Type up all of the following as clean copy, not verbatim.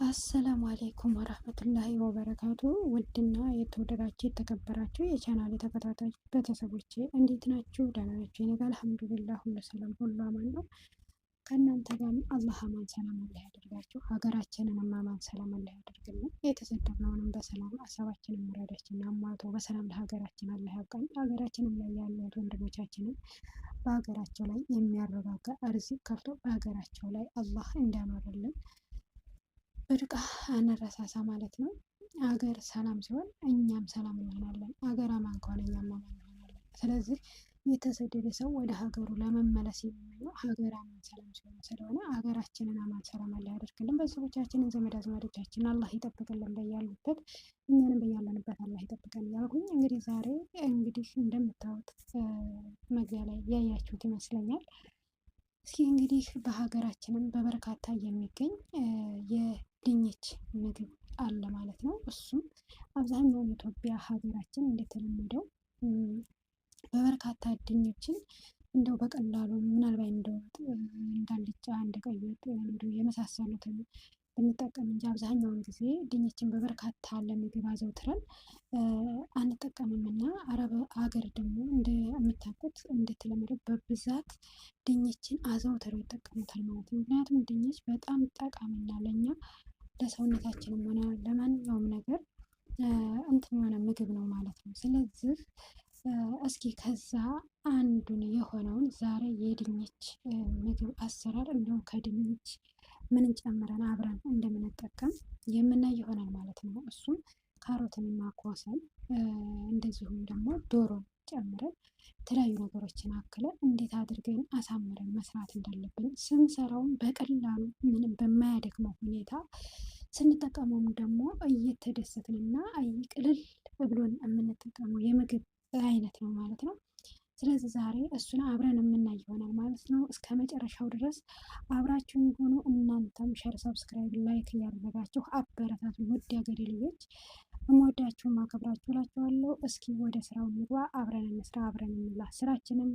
አሰላሙ አሌይኩም ወራህመቱላሂ ወበረካቱ። ውድና የተወደዳችሁ የተከበራችሁ የቻናል ተከታታዮች ቤተሰቦቼ እንዴት ናችሁ? ደህና ናችሁ? እኔ ጋር አልሐምዱሊላህ ሁሉ ሰላም ሁሉ አማን ነው። ከእናንተ ጋር አላህ አማን ሰላም አላህ ያደርጋችሁ። ሀገራችንንም አማን ሰላም አላህ ያደርግልን። የተሰደድነውንም በሰላም ሀሳባችንን መረዳችንን አሟልቶ በሰላም ለሀገራችን አላህ ያብቃን። ሀገራችንም ላይ ያሉት ወንድሞቻችንን በሀገራቸው ላይ የሚያረጋጋ ርዝቅ ከፍቶ በሀገራቸው ላይ አላህ እንዲያኖርልን በድቃ አንረሳሳ ማለት ነው። አገር ሰላም ሲሆን እኛም ሰላም እንሆናለን። አገር አማን ከሆነ እኛም አማን እንሆናለን። ስለዚህ የተሰደደ ሰው ወደ ሀገሩ ለመመለስ የሚመኘው ሀገር አማን ሰላም ሲሆን ስለሆነ ሀገራችንን አማን ሰላም አላህ ያደርግልን። ቤተሰቦቻችንን ዘመድ አዝማዶቻችንን አላህ ይጠብቅልን። በያሉበት እኛንም በያለንበት አላህ ይጠብቀን እያልኩኝ እንግዲህ ዛሬ እንደምታዩት መግቢያ ላይ ያያችሁት ይመስለኛል። እስኪ እንግዲህ በሀገራችንም በበርካታ የሚገኝ የድንች ምግብ አለ ማለት ነው። እሱም አብዛኛውን ኢትዮጵያ ሀገራችን እንደተለመደው በበርካታ ድንችን እንደው በቀላሉ ምናልባት እንደወጥ እንዳልጫ እንደ ቀይ ወጥ የመሳሰሉትን ብንጠቀም እንጂ አብዛኛውን ጊዜ ድንችን በበርካታ ለምግብ አዘውትረን አንጠቀምም እና አረብ ሀገር ደግሞ እንደምታውቁት እንደተለመደው በብዛት ድንችን አዘውትረው ይጠቀሙታል ማለት ነው። ምክንያቱም ድንች በጣም ጠቃሚና ለእኛ ለሰውነታችንም ሆነ ለማንኛውም ነገር እንትን የሆነ ምግብ ነው ማለት ነው። ስለዚህ እስኪ ከዛ አንዱን የሆነውን ዛሬ የድንች ምግብ አሰራር እንዲሁም ከድንች ምን ጨምረን አብረን እንደምንጠቀም የምናይ ይሆናል ማለት ነው። እሱም ካሮትንና ኮሰን እንደዚሁም ደግሞ ዶሮን ጨምረን የተለያዩ ነገሮችን አክለን እንዴት አድርገን አሳምረን መስራት እንዳለብን ስንሰራውም በቀላሉ ምንም በማያደክመው ሁኔታ ስንጠቀመውም ደግሞ እየተደሰትንና ቅልል ብሎን የምንጠቀመው የምግብ አይነት ነው ማለት ነው። ስለዚህ ዛሬ እሱን አብረን የምናይ ይሆናል ማለት ነው። እስከ መጨረሻው ድረስ አብራችሁን ሆኖ እናንተም ሸር፣ ሰብስክራይብ፣ ላይክ እያደረጋችሁ አበረታቱ። ውድ ሀገሬ ልጆች እምወዳችሁ ማከብራችሁ እላችኋለሁ። እስኪ ወደ ስራው እንግባ፣ አብረን እንስራ፣ አብረን እንብላ። ስራችንም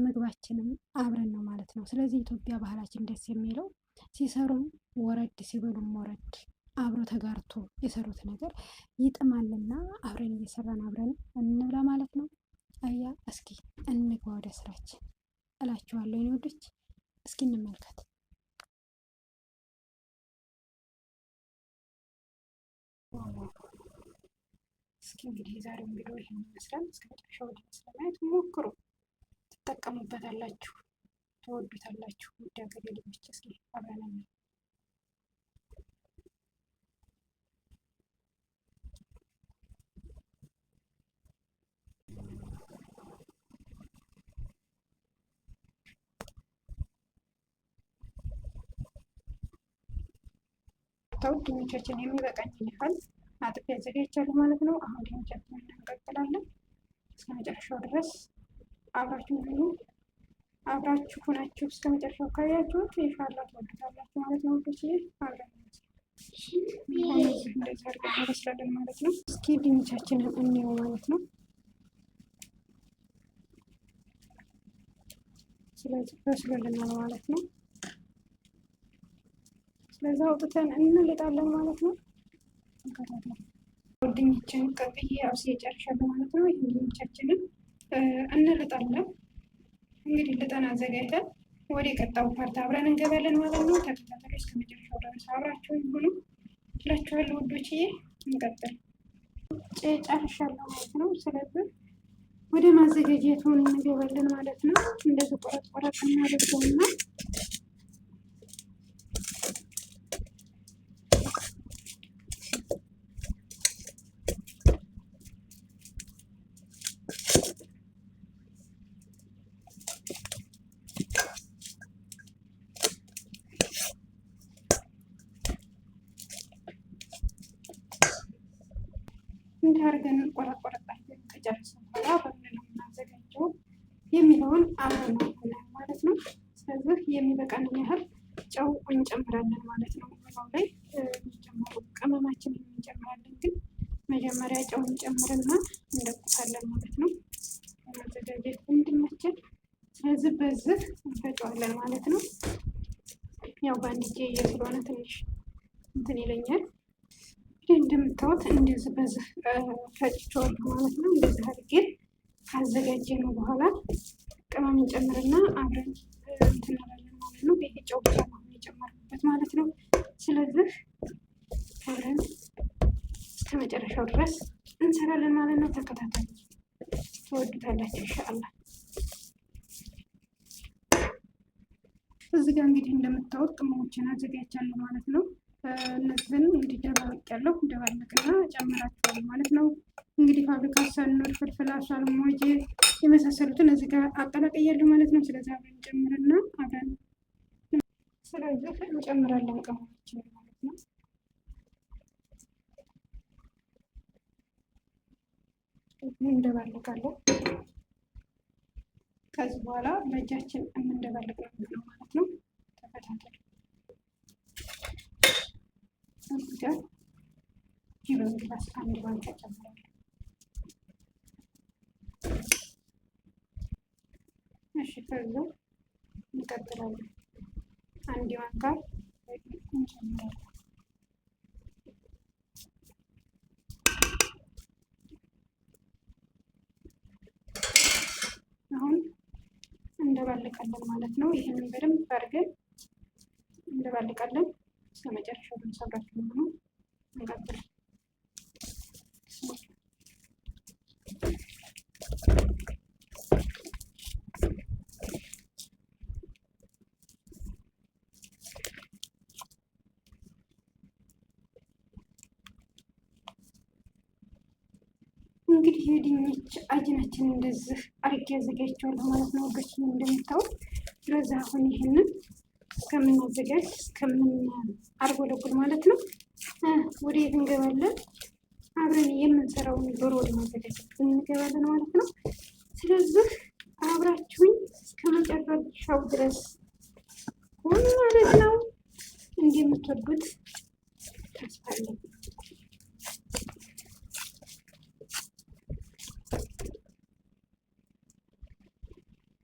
ምግባችንም አብረን ነው ማለት ነው። ስለዚህ ኢትዮጵያ ባህላችን ደስ የሚለው ሲሰሩም ወረድ ሲበሉም ወረድ አብሮ ተጋርቶ የሰሩት ነገር ይጥማልና አብረን እየሰራን አብረን እንብላ ማለት ነው። አያ እስኪ እንግባ ወደ ስራችን እላችኋለሁ የኔ ወዶች። እስኪ እንመልከት። እስኪ እንግዲህ የዛሬው ቪዲዮ ይሄን ይመስላል። እስከ መጨረሻው ድረስ ለማየት ሞክሩ። ትጠቀሙበታላችሁ፣ ትወዱታላችሁ። ውድ ሀገሬ ልጆች እስኪ አብረን እንብላ። ድንቻችን የሚበቃኝን ያህል አጥቤ አዘጋጅቻለሁ ማለት ነው። አሁን ድንቻችንን እንቀቅላለን። እስከ መጨረሻው ድረስ አብራችሁ ሁናችሁ እስከ መጨረሻው ካያችሁት ኢንሻአላ ትወዱታላችሁ ማለት ነው። ወዶች አብረን እንደዚህ አድርገን እንበስላለን ማለት ነው። እስኪ ድንቻችንን እንየው ማለት ነው። ስለዚህ በስሎልናል ማለት ነው። ስለዛ አውጥተን እንልጣለን ማለት ነው። ድንችን ቀቅዬ አብስዬ ጨርሻለሁ ማለት ነው። ይሄን ድንቻችንን እንልጣለን። እንግዲህ ልጠን አዘጋጅተን ወደ ቀጣው ፓርት አብረን እንገባለን ማለት ነው። ተከታተሉ እስከ መጨረሻው ድረስ አብራችሁ ይሁኑ እላችኋለሁ ውዶችዬ። እንቀጥል። ጨርሻለሁ ማለት ነው። ስለዚህ ወደ ማዘጋጀቱ እንገባለን ማለት ነው። እንደዚህ ቆረጥ ቆረጥ እናደርገውና እንዳርገን ቆረጥ ቆረጥ አድርገን ከጨረስን በኋላ በምን ነው የምናዘጋጀው የሚለውን አብረን እናያለን ማለት ነው። ስለዚህ የሚበቃንን ያህል ጨው እንጨምራለን ማለት ነው። ምግባው ላይ የሚጨምሩ ቅመማችንን እንጨምራለን፣ ግን መጀመሪያ ጨው እንጨምርና እንደቁሳለን ማለት ነው ለማዘጋጀት እንዲመቸን። ስለዚህ በዚህ እንፈጨዋለን ማለት ነው። ያው በአንድ እጄ ስለሆነ ትንሽ እንትን ይለኛል። እንግዲህ እንደምታዩት እንደዚህ በዚህ ፈጭቼዋለሁ ማለት ነው። እንደዚህ አድርጌ ካዘጋጀነው በኋላ ቅመም እንጨምርና አብረን እንትን እንላለን ማለት ነው። ይሄ ጨው ብቻ ነው የጨመርኩበት ማለት ነው። ስለዚህ አብረን እስከ መጨረሻው ድረስ እንሰራለን ማለት ነው። ተከታተሉ፣ ትወዱታላችሁ ኢንሻአላህ። እዚህ ጋር እንግዲህ እንደምታዩት ቅመሞችን አዘጋጅቻለሁ ማለት ነው። እነዚህን እንግዲህ ደባልቄያለሁ። ደባልቅና ጨምራቸዋለሁ ማለት ነው። እንግዲህ ፋብሪካ ሰኖር፣ ፍልፍል አስዋል፣ ሞጄ የመሳሰሉትን እዚህ ጋር አቀላቅያለሁ ማለት ነው። ስለዚህ አብረን እንጨምርና አብረን እንጨምራለን ቅመሞችን ማለት ነው። እንደባልቃለን። ከዚህ በኋላ በእጃችን የምንደባልቅ ነው ማለት ነው። ተከታተሉ። እዚህ ጋር ኪሎን ግላስ አንድ ማንኪያ ጨምራለሁ። እሺ፣ ከዛ እንቀጥላለን። አንድ ማንኪያ እንጨምራለን። አሁን እንደባልቃለን ማለት ነው። ይህንን በደንብ አድርገን እንደባልቃለን። እስከ መጨረሻው ድረስ አብራችሁ ነው እንቀጥል። እንግዲህ የድንች አጅናችን እንደዚህ አርጌ አዘጋጅቼዋለሁ ማለት ነው። ወገችን እንደምታዩት ለዛ አሁን ይሄንን እስከምናዘጋጅ አርጎለጉል ማለት ነው። ወደ የት እንገባለን? አብረን የምንሰራውን ዶሮ ወደ ማዘጋጀት እንገባለን ማለት ነው። ስለዚህ አብራችሁኝ እስከ መጨረሻው ድረስ ሁሉ ማለት ነው። እንደምትወዱት ተስፋ አለኝ።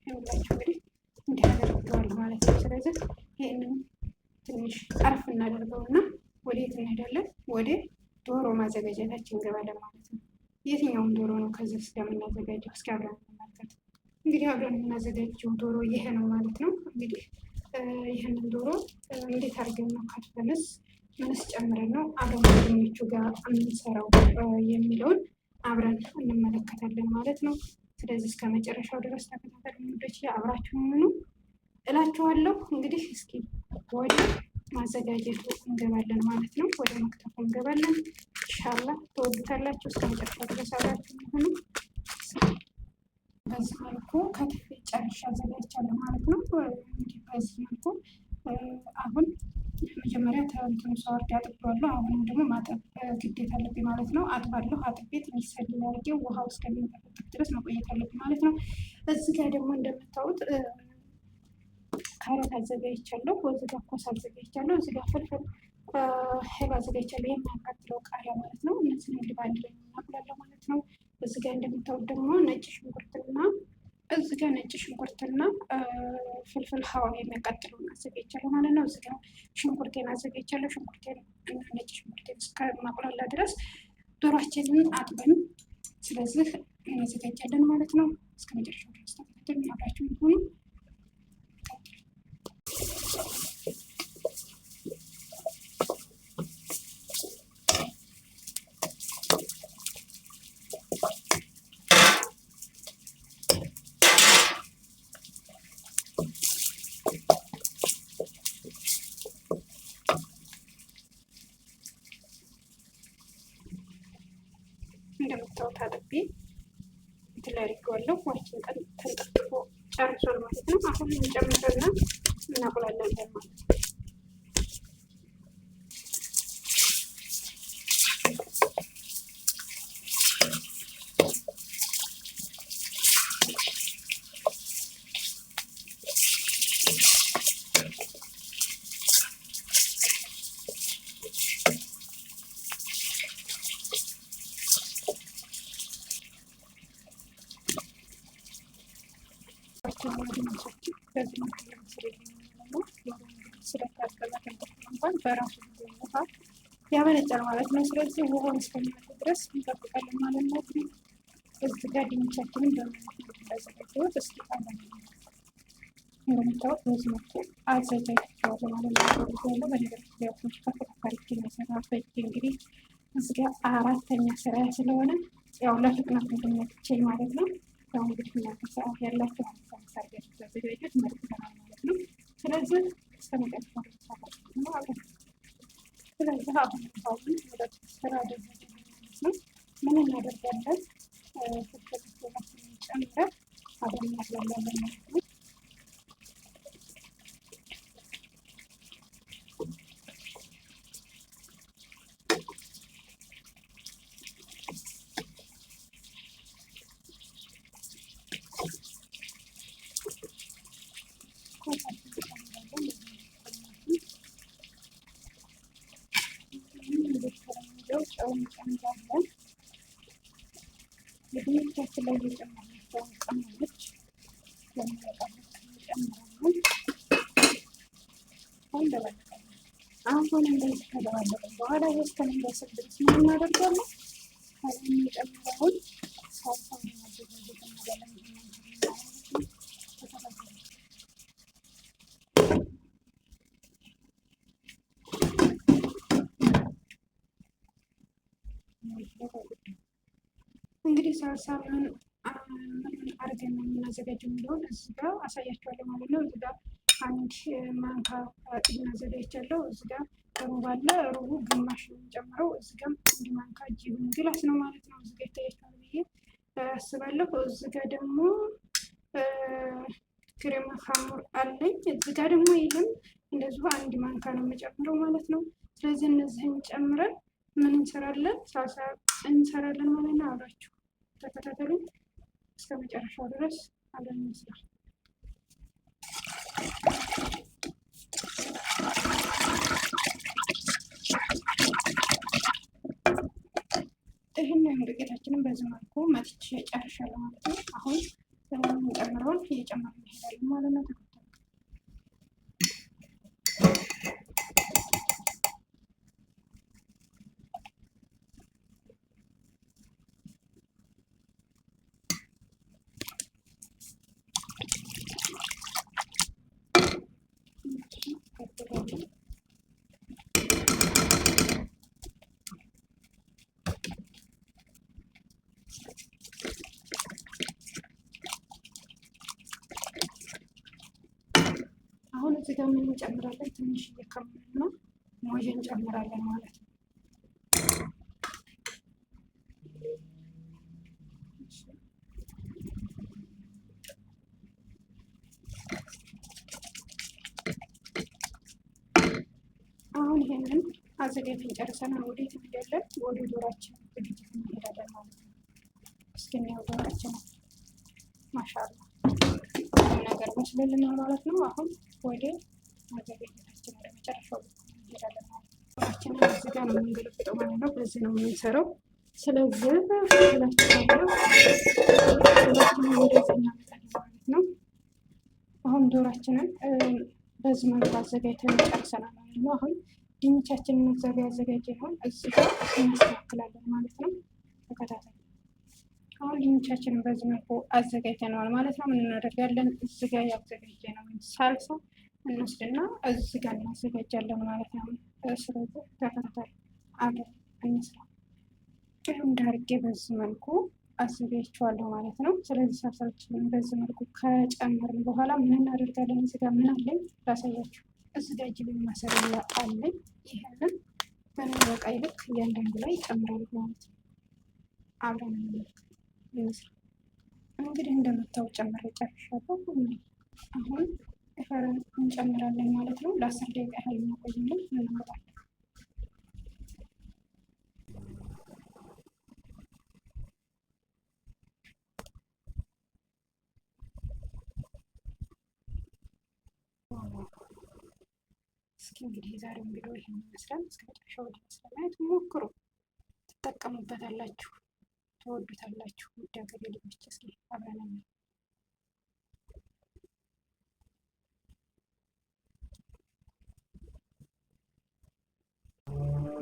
እንግዲህ እንዲህ አደርገዋለሁ ማለት ነው። ስለዚህ ይህንን ትንሽ አርፍ እናደርገውና ወዴት እንሄዳለን? ወደ ዶሮ ማዘጋጀታችን እንገባለን ማለት ነው። የትኛውም ዶሮ ነው ከዚህ ስለምናዘጋጀው እስኪ አብረን እንመልከት። እንግዲህ አብረን የምናዘጋጀው ዶሮ ይሄ ነው ማለት ነው። እንግዲህ ይህንን ዶሮ እንዴት አድርገን ነው ከትፈንስ ምንስ ጨምረን ነው አብረን ከድንቹ ጋር የምንሰራው የሚለውን አብረን እንመለከታለን ማለት ነው። ስለዚህ እስከ መጨረሻው ድረስ ተከታተሉ ውዶች፣ አብራችሁን ሁኑ እላችኋለሁ። እንግዲህ እስኪ ወደ ማዘጋጀቱ እንገባለን ማለት ነው። ወደ መክተፉ እንገባለን። ኢንሻአላህ ተወዱታላችሁ። እስከ መጨረሻው ድረስ አብራችሁን ሁኑ። በዚህ መልኩ ከትፌ ጨርሼ አዘጋጅቻለሁ ማለት ነው። እንግዲህ በዚህ መልኩ አሁን መጀመሪያ ተንትኑ ሳወርድ አጥቤዋለሁ። አሁንም ደግሞ ማጠብ ግዴታ አለብኝ ማለት ነው። አጥባለሁ። አጥቤ ትንሽ ሰል አድርጌው ውሃ እስከሚንጠፈጠፍ ድረስ መቆየት አለብኝ ማለት ነው። እዚህ ጋር ደግሞ እንደምታዩት ካሮት አዘጋጅቻለሁ። እዚህ ጋር ኮስ አዘጋጅቻለሁ። እዚህ ጋር ፍልፍል ሄል አዘጋጅቻለሁ። የሚያቃጥለው ቃሪያ ማለት ነው። እነዚህን እንግዲህ በአንድ ላይ እናቁላለሁ ማለት ነው። እዚህ ጋር እንደምታዩት ደግሞ ነጭ ሽንኩርትና እዚህ ጋር ነጭ ሽንኩርትና ፍልፍል ሀዋይ የሚያቃጥለውን አዘጋጅቻለሁ ማለት ነው። እዚህ ጋር ሽንኩርቴን አዘጋጅቻለሁ። ሽንኩርቴን እና ነጭ ሽንኩርቴን እስከማቁላላ ድረስ ዶሯችንን አጥበን ስለዚህ እናዘጋጃለን ማለት ነው። እስከ መጨረሻው ድረስ ተከታተሉ። አብራችሁን ሁኑ። እንደምታዩት አጥቤ እንትን ላይ አድርጌዋለሁ። ዋችን ተንጠፍጥፎ ጨርሷል ማለት ነው። አሁን እንጨምርና እናቁላለን ማለት ነው። በራሱ ውሃ ያመነጫል ማለት ነው። ስለዚህ ውሃውን እስከሚያልቅ ድረስ እንጠብቃለን ማለት ነው። እዚህ ጋር ድንቻችንን እንዳዘጋጀሁት እስኪ እንደምታወቅ በዚህ መልኩ አዘጋጅቼዋለሁ ማለት ነው። በነገራችን ላይ ያው ከፈካሪች የሚሰራ በእጅ እንግዲህ እዚህ ጋር አራተኛ ስራ ስለሆነ ያው ለፍጥነት እንድመችል ማለት ነው። ያው እንግዲህ እናንተ ሰዓት ያላችሁ ሳርገት ተዘጋጁት መልክ ይሆናል ማለት ነው። ስለዚህ እስከመጨረሻ ድረስ ማለት ነው። ስለዚህ አሁን ወደ ስራ ደረጃ ማለት ነው። ምን እናደርጋለን? ፍልፍል ጨምረን አብረን እናግላለን ማለት ነው። ጨው እንጨምራለን። የድንቻችን ላይ የጨመርናቸውን ቅመሞች እንጨምራለን። አሁን እንደዚህ ከደባለቅን በኋላ እስከሚበስል ድረስ ምን እናደርጋለን? ከላይ የጨመረውን ሳልሳ ማዘጋጀት እናደርጋለን። እንግዲህ ሳልሳ ምን አድርገን ነው የምናዘጋጀው የሚለውን እዚህ ጋር አሳያችኋለሁ ማለት ነው። እዚህ ጋር አንድ ማንካ ጤና አዘጋጅቻለሁ። እዚህ ጋር ሩብ አለ። ሩቡ ግማሽ ነው የምጨምረው። እዚህ ጋር አንድ ማንካ ጂብን ግላስ ነው ማለት ነው። እዚህ ጋር ይታያችኋል ብዬ አስባለሁ። እዚህ ጋር ደግሞ ክሬም ሀሙር አለኝ። እዚህ ጋር ደግሞ ይህም እንደዚሁ አንድ ማንካ ነው የምጨምረው ማለት ነው። ስለዚህ እነዚህን ጨምረን ምን እንሰራለን? ሳልሳ እንሰራለን ማለት ነው። አብራችሁ ተከታተሉ እስከ መጨረሻው ድረስ አብረን እንስራ። ይህን ዱቄታችንን በዚህ መልኩ መትቼ ጨርሻለሁ ማለት ነው። አሁን እንጨምረውን እየጨመርን እንሄዳለን ማለት ነው። አሁን እዚህ ጋር ምን እንጨምራለን? ትንሽ እየከመን ነው ሞዥ እንጨምራለን ማለት ነው። አሁን ይሄንን አዘጋጅተን ጨርሰናል። ወዴት እንሄዳለን? ወደ ዶሯችን ዝግጅት እንሄዳለን ማለት ነው። እስኪ እናየው ዶሯችን ማሻአላ ነገር መስሎልናል ማለት ነው። አሁን ወደ ማዘጋጀታችን ወደ መጨረሻው እንሄዳለን ማለት ነው። ዶሯችንን እዚህ ጋር ነው የምንገለብጠው ማለት ነው። በዚህ ነው የምንሰራው። ስለዚህ ሁላችንም ወደዚህ እናመጣለን ማለት ነው። አሁን ዶሯችንን በዚህ መልኩ አዘጋጅተን ጨርሰናል ማለት ነው። አሁን ድንቻችንን እዛጋ ያዘጋጀነውን እዚህ ጋር እናስተካክላለን ማለት ነው። ተከታተሉ። አሁን ድንቻችንን በዚህ መልኩ አዘጋጅተነዋል ማለት ነው። ምን እናደርጋለን? እዚህ ጋር ያዘጋጀነውን ሳልሳ እንወስድና እዚህ ጋር እናዘጋጃለን ማለት ነው። ስለዚህ ተከታተሉ፣ አብረን እንስራ። ይኸው እንዳርጌ በዚህ መልኩ አዘጋጅቼዋለሁ ማለት ነው። ስለዚህ ሳልሳችንን በዚህ መልኩ ከጨመርን በኋላ ምን እናደርጋለን? እዚህ ጋር ምን አለኝ ላሳያችሁ። እዚህ ጋር ጅብን ማሰሪያ አለኝ። ይሄንን በሚበቃ ልክ እያንዳንዱ ላይ ይጨምራል ማለት ነው። አብረን እንስራ። እንግዲህ እንደምታዩት ጨምሬ ጨርሻለሁ። አሁን ፈረን እንጨምራለን ማለት ነው። ለ10 ደቂቃ ያህል እናቆያለን። እንመጣለን። እስኪ እንግዲህ የዛሬውን ቪዲዮ ይሄን ይመስላል። እስከ መጨረሻው ድረስ ለማየት ሞክሩ። ትጠቀሙበታላችሁ፣ ትወዱታላችሁ። ውድ ሀገሬ ልጆች እስኪ አብረን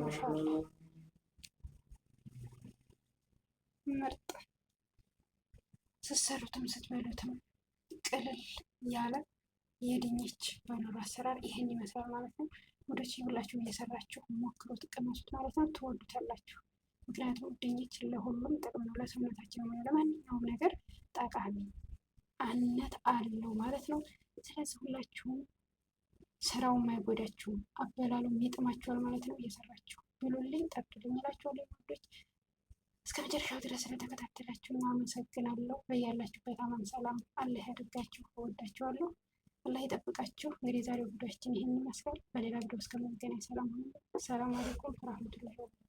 ማሻአላ ምርጥ ስትሰሩትም ስትበሉትም ቅልል ያለ የድንች በዶሮ አሰራር ይሄን ይመስላል ማለት ነው። ወደች ሁላችሁም እየሰራችሁ ሞክሩት፣ ቅመሱት ማለት ነው። ትወዱታላችሁ። ምክንያቱም ድንች ለሁሉም ጥቅም ነው። ለሰውነታችን ሆነ ለማንኛውም ነገር ጠቃሚነት አለው ማለት ነው። ስለዚህ ሁላችሁም ስራውም አይጎዳችሁም፣ አበላሉም ይጥማችኋል ማለት ነው። እየሰራችሁ ብሉልኝ፣ ጠጡልኝ እላችኋለሁ ወንዶች። እስከ መጨረሻው ድረስ ስለተከታተላችሁ አመሰግናለሁ። በያላችሁበት አማን ሰላም አላህ ያድርጋችሁ። እወዳችኋለሁ። አላህ ይጠብቃችሁ። እንግዲህ ዛሬው ቪዲዮአችን ይህን ይመስላል። በሌላ ቪዲዮ እስከምንገናኝ ሰላም ሁኑ። ሰላም አለይኩም ወራህመቱላሂ ወበረካቱህ።